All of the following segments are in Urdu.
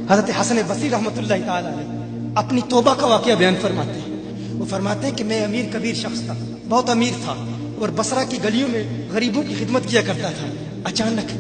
حضرت حسن بصری رحمتہ تعالی علیہ اپنی توبہ کا واقعہ بیان فرماتے ہیں۔ وہ فرماتے ہیں کہ میں امیر کبیر شخص تھا، بہت امیر تھا، اور بصرہ کی گلیوں میں غریبوں کی خدمت کیا کرتا تھا۔ اچانک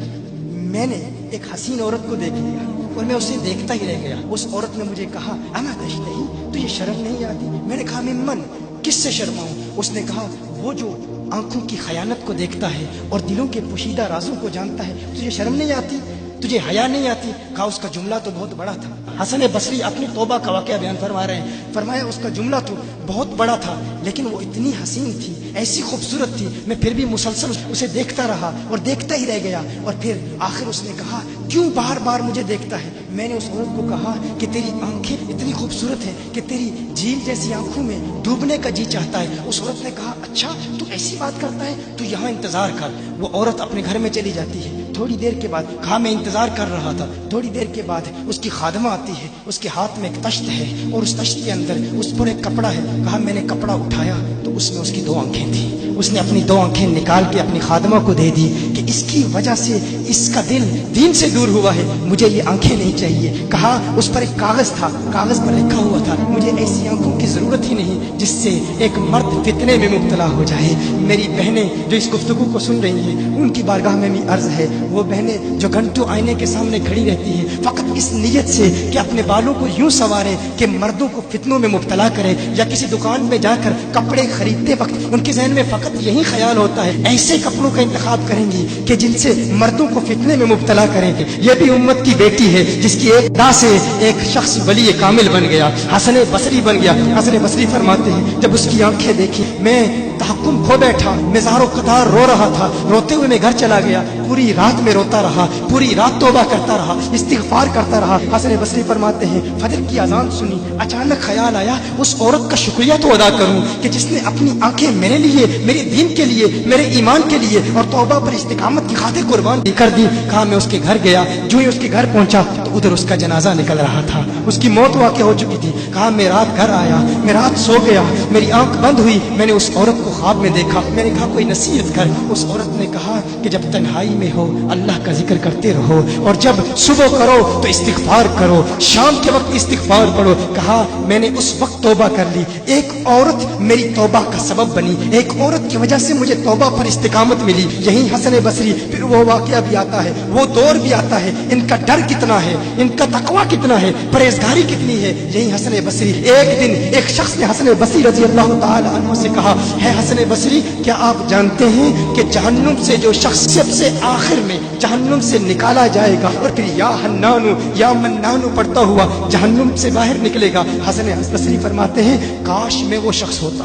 میں نے ایک حسین عورت کو دیکھ لیا اور میں اسے دیکھتا ہی رہ گیا۔ اس عورت نے مجھے کہا اما تشتہی، تجھے شرم نہیں آتی؟ میں نے کہا ممن، کس سے شرماؤں؟ اس نے کہا وہ جو آنکھوں کی خیانت کو دیکھتا ہے اور دلوں کے پوشیدہ رازوں کو جانتا ہے، تجھے شرم نہیں آتی؟ تجھے حیا نہیں آتی؟ کہا اس کا جملہ تو بہت بڑا تھا۔ حسن بصری اپنی توبہ کا واقعہ بیان فرما رہے ہیں، فرمایا اس کا جملہ تو بہت بڑا تھا، لیکن وہ اتنی حسین تھی، ایسی خوبصورت تھی، میں پھر بھی مسلسل اسے دیکھتا رہا اور دیکھتا ہی رہ گیا۔ اور پھر آخر اس نے کہا کیوں بار بار مجھے دیکھتا ہے؟ میں نے اس عورت کو کہا کہ تیری آنکھیں اتنی خوبصورت ہیں کہ تیری جھیل جیسی آنکھوں میں ڈوبنے کا جی چاہتا ہے۔ اس عورت نے کہا اچھا تو ایسی بات کرتا ہے، تو یہاں انتظار کر۔ وہ عورت اپنے گھر میں چلی جاتی ہے۔ تھوڑی دیر کے بعد کہا میں انتظار کر رہا تھا، تھوڑی دیر کے بعد اس کی خادمہ آتی ہے، اس کے ہاتھ میں ایک تشت ہے اور اس تشت کے اندر اس پر ایک کپڑا ہے۔ کہا میں نے کپڑا اٹھایا تو اس میں اس کی 2 آنکھیں تھیں۔ اس نے اپنی 2 آنکھیں نکال کے اپنی خادمہ کو دے دی کہ اس کی وجہ سے اس کا دل دین سے دور ہوا ہے، مجھے یہ آنکھیں نہیں چاہیے۔ کہا اس پر ایک کاغذ تھا، کاغذ پر لکھا ہوا تھا مجھے ایسی آنکھوں کی ضرورت ہی نہیں جس سے ایک مرد فتنے میں مبتلا ہو جائے۔ میری بہنیں جو اس گفتگو کو سن رہی ہیں ان کی بارگاہ میں بھی عرض ہے، وہ بہنیں جو گھنٹوں آئینے کے سامنے کھڑی رہتی ہیں فقط اس نیت سے کہ اپنے بالوں کو یوں سنوارے کہ مردوں کو فتنوں میں مبتلا کرے، یا کسی دکان میں جا کر کپڑے خریدتے وقت ان کے ذہن میں فقط یہی خیال ہوتا ہے ایسے کپڑوں کا انتخاب کریں گی کہ جن سے مردوں کو فتنے میں مبتلا کریں گے۔ یہ بھی امت کی بیٹی ہے جس کی ایک ادا سے ایک شخص ولی کامل بن گیا، حسن بصری بن گیا۔ حسن بصری فرماتے ہیں جب اس کی آنکھیں دیکھی میں تحکم کھو بیٹھا، میں زار و قطار رو رہا تھا، روتے ہوئے میں گھر چلا گیا، پوری رات میں روتا رہا، پوری رات توبہ کرتا رہا، استغفار کرتا رہا۔ حسن بصری فرماتے ہیں فجر کی اذان سنی، اچانک خیال آیا اس عورت کا شکریہ تو ادا کروں کہ جس نے اپنی آنکھیں میرے لیے، میرے دین کے لیے، میرے ایمان کے لیے اور توبہ پر استقامت کی خاطر قربان کر دی۔ کہا میں اس کے گھر گیا، جو ہی اس کے گھر پہنچا تو ادھر اس کا جنازہ نکل رہا تھا، اس کی موت واقع ہو چکی تھی۔ کہا میں رات گھر آیا، میں رات سو گیا، میری آنکھ بند ہوئی، میں نے اس عورت کو خواب میں دیکھا، میں نے کہا کوئی نصیحت کر۔ اس عورت نے کہا کہ جب تنہائی میں ہو اللہ کا ذکر کرتے رہو، اور جب صبح کرو تو استغفار کرو، شام کے وقت استغفار پڑھو۔ کہا میں نے اس وقت توبہ کر لی، ایک عورت میری توبہ کا سبب بنی، ایک عورت کی وجہ سے مجھے توبہ پر استقامت ملی۔ یہی حسن بصری پھر وہ واقعہ بھی آتا ہے، وہ دور بھی آتا ہے، ان کا ڈر کتنا ہے، ان کا تقوی کتنا ہے، پرہیزگاری کتنی ہے۔ یہی حسن بصری ایک دن ایک شخص نے حسن بصری رضی اللہ تعالی عنہ سے کہا ہے حسن بصری کیا آپ جانتے ہیں کہ جہنم سے جو شخص سب سے آخر میں جہنم سے نکالا جائے گا اور پھر یا حنانو یا منانو پڑھتا ہوا جہنم سے باہر نکلے گا؟ حسن بصری فرماتے ہیں کاش میں وہ شخص ہوتا،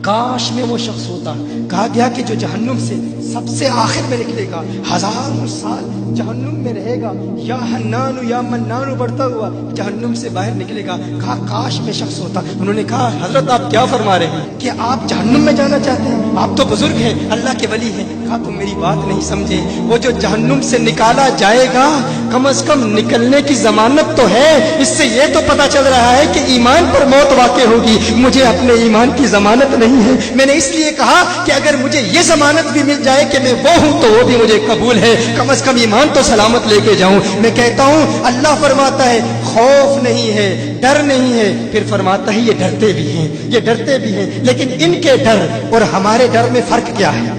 کاش میں وہ شخص ہوتا۔ کہا گیا کہ جو جہنم سے سب سے آخر میں نکلے گا، 1000 سال جہنم میں رہے گا، یا حنانو یا منانو بڑھتا ہوا جہنم سے باہر نکلے گا۔ کہا کاش میں شخص ہوتا۔ انہوں نے کہا حضرت آپ کیا فرما رہے ہیں کہ آپ جہنم میں جانا چاہتے ہیں؟ آپ تو بزرگ ہیں، اللہ کے ولی ہیں۔ کہا تم میری بات نہیں سمجھے، وہ جو جہنم سے نکالا جائے گا کم از کم نکلنے کی ضمانت تو ہے، اس سے یہ تو پتا چل رہا ہے کہ ایمان پر موت واقع ہوگی، مجھے اپنے ایمان کی ضمانت نہیں ہے۔ میں نے اس لیے کہا کہ اگر مجھے یہ ضمانت بھی مل جائے کہ میں وہ ہوں تو وہ بھی مجھے قبول ہے، کم از کم ایمان تو سلامت لے کے جاؤں۔ میں کہتا ہوں اللہ فرماتا ہے خوف نہیں ہے، ڈر نہیں ہے، پھر فرماتا ہے یہ ڈرتے بھی ہیں، یہ ڈرتے بھی ہیں، لیکن ان کے ڈر اور ہمارے ڈر میں فرق کیا ہے؟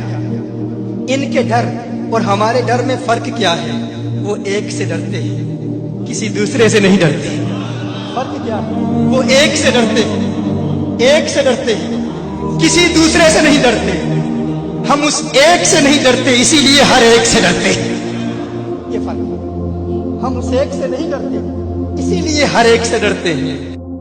ان کے ڈر اور ہمارے ڈر میں فرق کیا ہے؟ وہ ایک سے ڈرتے ہیں، کسی دوسرے سے نہیں ڈرتے۔ فرق کیا ہے؟ وہ ایک سے ڈرتے ہیں، ایک سے ڈرتے ہیں، کسی دوسرے سے نہیں ڈرتے۔ ہم اس ایک سے نہیں ڈرتے، اسی لیے ہر ایک سے ڈرتے۔ یہ فرق، ہم اس ایک سے نہیں ڈرتے اسی لیے ہر ایک سے ڈرتے ہیں۔